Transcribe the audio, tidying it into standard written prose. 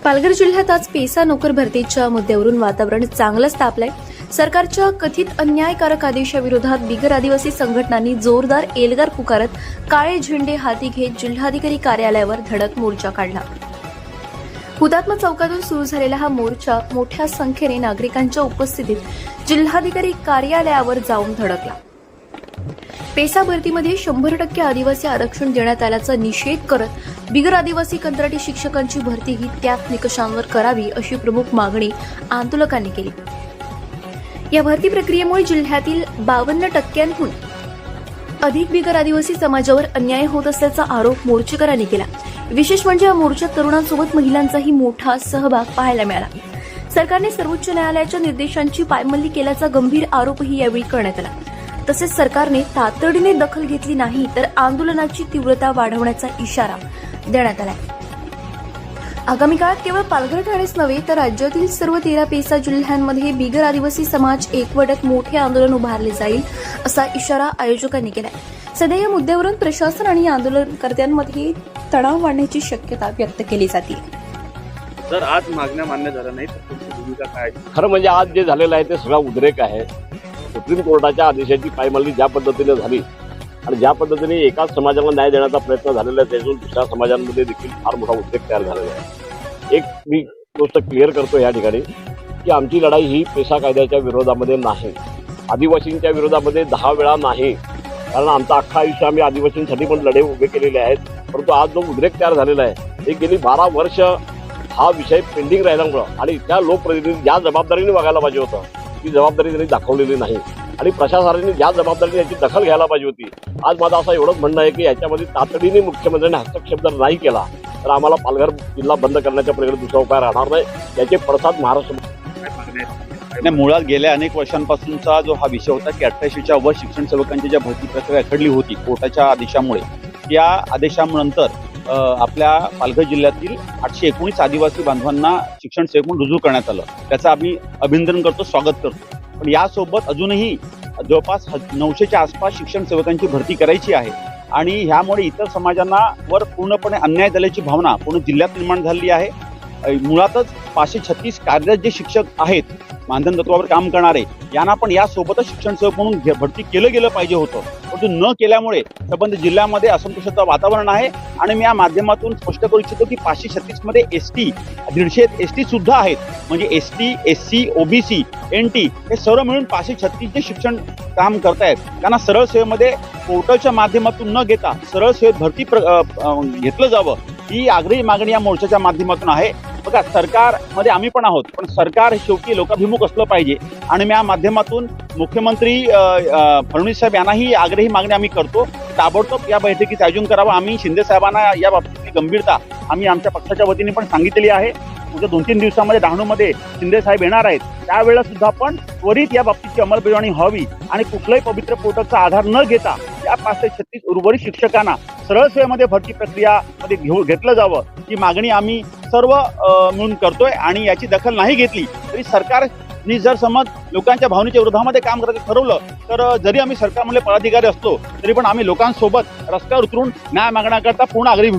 पालघर जिल्ह्यात आज पेसा नोकर भरतीच्या मुद्द्यावरून वातावरण चांगलंच तापलंय। सरकारच्या कथित अन्यायकारक आदेशाविरोधात बिगर आदिवासी संघटनांनी जोरदार एल्गार पुकारत काळे झेंडे हाती घेत जिल्हाधिकारी कार्यालयावर धडक मोर्चा काढला। हुतात्मा चौकातून सुरू झालेला हा मोर्चा मोठ्या संख्येने नागरिकांच्या उपस्थितीत जिल्हाधिकारी कार्यालयावर जाऊन धडकला। पेसा भरतीमध्ये 100% आदिवासी आरक्षण देण्यात आल्याचा निषेध करत बिगर आदिवासी कंत्राटी शिक्षकांची भरती ही त्याच निकषांवर करावी अशी प्रमुख मागणी आंदोलकांनी केली। या भरती प्रक्रियेमुळे जिल्ह्यातील 52% अधिक बिगर आदिवासी समाजावर अन्याय होत असल्याचा आरोप मोर्चेकरांनी केला। विशेष म्हणजे या मोर्चात तरुणांसोबत महिलांचाही मोठा सहभाग पाहायला मिळाला। सरकारने सर्वोच्च न्यायालयाच्या निर्देशांची पायमल्ली केल्याचा गंभीर आरोपही यावेळी करण्यात आला। तसेच सरकारने तातडीने दखल घेतली नाही तर आंदोलनाची तीव्रता वाढवण्याचा इशारा देण्यात आला। आगामी काळात केवळ पालघर ठाणेच नव्हे तर राज्यातील सर्व 13 पेसा जिल्ह्यांमध्ये बिगर आदिवासी समाज एकवटत मोठे आंदोलन उभारले जाईल असा इशारा आयोजकांनी केलाय। सध्या या मुद्द्यावरून प्रशासन आणि आंदोलनकर्त्यांमध्ये तणाव वाढण्याची शक्यता व्यक्त केली जाते। जर आज मागण्या मान्य झाल्या नाही तर तुमची भूमिका काय? खरं म्हणजे आज जे झालेलं आहे ते सगळा उद्रेक आहे। सुप्रीम कोर्टाच्या आदेशाची पायमल्ली ज्या पद्धतीने झाली आणि ज्या पद्धतीने एकाच समाजाला न्याय देण्याचा प्रयत्न झालेला आहे त्यातून दुसऱ्या समाजांमध्ये देखील फार मोठा उद्रेक तयार झालेला आहे। एक मी गोष्ट क्लिअर करतो या ठिकाणी की आमची लढाई ही पेसा कायद्याच्या विरोधामध्ये नाही, आदिवासींच्या विरोधामध्ये 10 वेळा नाही, कारण आमचं अख्खा आयुष्य आम्ही आदिवासींसाठी पण लढे उभे केलेले आहेत। परंतु आज जो उद्रेक तयार झालेला आहे हे गेली 12 वर्ष हा विषय पेंडिंग राहिल्यामुळं आणि त्या लोकप्रतिनिधी ज्या जबाबदारीने वागायला पाहिजे होतं ती जबाबदारी त्यांनी दाखवलेली नाही आणि प्रशासनाने ज्या जबाबदारीने याची दखल घ्यायला पाहिजे होती। आज माझं असं एवढंच म्हणणं आहे की याच्यामध्ये तातडीने मुख्यमंत्र्यांनी हस्तक्षेप जर नाही केला तर आम्हाला पालघर जिल्हा बंद करण्याच्या पलीकडे दुसरा उपाय राहणार नाही। याचे पडसाद महाराष्ट्र मुळात गेल्या अनेक वर्षांपासूनचा जो हा विषय होता की 88च्या वर शिक्षण सेवकांची ज्या भरती प्रक्रिया अखडली होती कोर्टाच्या आदेशामुळे, या आदेशानंतर आपल्या पालघर जिल्ह्यातील 819 आदिवासी बांधवांना शिक्षण सेवक म्हणून रुजू करण्यात आलं। त्याचं आम्ही अभिनंदन करतो, स्वागत करतो। पण यासोबत अजूनही जवळपास 900च्या आसपास शिक्षण सेवकांची भरती करायची आहे आणि ह्यामुळे इतर समाजांना वर पूर्णपणे अन्याय झाल्याची भावना पूर्ण जिल्ह्यात निर्माण झालेली आहे। मुळातच 536 कार्यरत जे शिक्षक आहेत मानधन तत्वावर काम करणारे यांना पण यासोबतच शिक्षण सेवक म्हणून भरती केलं गेलं पाहिजे होतं, परंतु न केल्यामुळे संबंधित जिल्ह्यामध्ये असंतोषाचं वातावरण आहे। आणि मी या माध्यमातून स्पष्ट करू इच्छितो की 536 मध्ये एसटी 150 एसटी सुद्धा आहेत, म्हणजे एसटी, एससी, ओबीसी, एनटी हे सर्व मिळून 536 जे शिक्षण काम करतायत त्यांना सरळ सेवेमध्ये पोर्टलच्या माध्यमातून न घेता सरळ सेवेत भरती घेतलं जावं ही आग्रही मागणी या मोर्चाच्या माध्यमातून आहे। बघा, सरकारमध्ये आम्ही पण आहोत, पण सरकार हे शेवटी लोकाभिमुख असलं पाहिजे आणि मी या माध्यमातून मुख्यमंत्री फडणवीस साहेब यांनाही आग्रही मागणी आम्ही करतो, ताबडतोब या बैठकीचं आयोजन करावं। आम्ही शिंदे साहेबांना या बाबतीतली गंभीरता आम्ही आमच्या पक्षाच्या वतीने पण सांगितलेली आहे। उद्या 2-3 दिवसामध्ये डहाणूमध्ये शिंदे साहेब येणार आहेत, त्यावेळेला सुद्धा पण त्वरित या बाबतीची अंमलबजावणी व्हावी आणि कुठलाही पवित्र पोर्टलचा आधार न घेता या 536 उर्वरित शिक्षकांना सरळ सेवेमध्ये भरती प्रक्रियामध्ये घेतलं जावं ही मागणी आम्ही सर्व मिळून करतोय। आणि याची दखल नाही घेतली तरी सरकारने जर समज लोकांच्या भावनेच्या विरोधामध्ये काम करायचं ठरवलं तर जरी आम्ही सरकारमधले पदाधिकारी असलो तरी पण आम्ही लोकांसोबत रस्त्यावर उतरून न्याय मागण्याकरता पूर्ण आग्रही